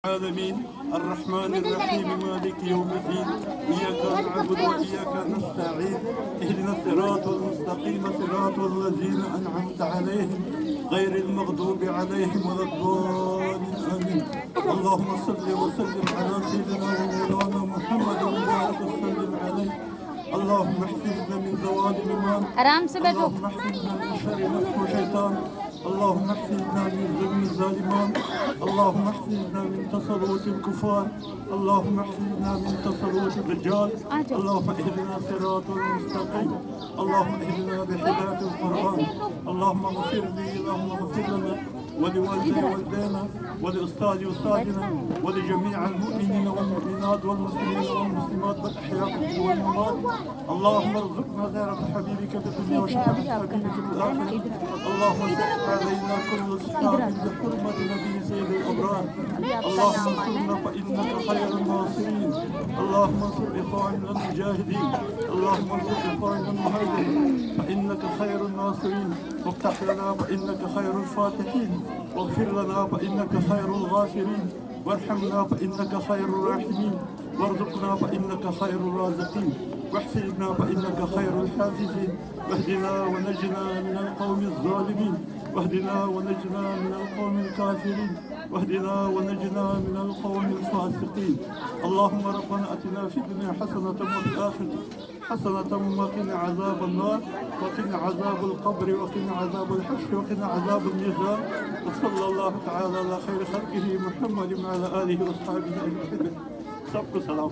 العالمين الرحمن الرحيم مالك يوم الدين إياك نعبد وإياك نستعين اهدنا الصراط المستقيم صراط الذين أنعمت عليهم غير المغضوب عليهم ولا الضالين آمين. اللهم صل وسلم على سيدنا ومولانا محمد وبارك وسلم عليه. اللهم احفظنا من زوال الإيمان، اللهم احفظنا من شر نفس وشيطان، اللهم احفظنا من ظلم الظالمان، اللهم احفظنا من تسلط الكفار، اللهم احفظنا من تسلط الرجال، اللهم اهدنا صراط المستقيم، اللهم اهدنا بهداية القرآن، اللهم اغفر لي، اللهم اغفر لنا ولوالدي والدينا ولأستاذي وأستاذنا ولجميع المؤمنين والمؤمنات والمسلمين والمسلمات والأحياء والأموات. اللهم ارزقنا زيارة حبيبك في الدنيا وشفاعة حبيبك في الآخرة. اللهم صل علينا كل صحاب بحرمة نبي سيد الأبرار. اللهم انصرنا فإنك خير الناصرين. اللهم انصر إخواننا المجاهدين، اللهم انصر إخواننا المهاجرين فإنك خير الناصرين. وافتح لنا فإنك خير الفاتحين، واغفر لنا فإنك خير الغافرين، وارحمنا فإنك خير الراحمين، وارزقنا فإنك خير الرازقين، واحفظنا فإنك خير الحافظين، واهدنا ونجنا من القوم الظالمين، واهدنا ونجنا من القوم الكافرين، واهدنا ونجنا من القوم الفاسقين. اللهم ربنا أتنا في الدنيا حسنة وفي الآخرة حسنة وقنا عذاب النار، وقنا عذاب القبر، وقنا عذاب الحشر، وقنا عذاب الميزان. وصلى الله تعالى على خير خلقه محمد وعلى آله وأصحابه أجمعين. سلام.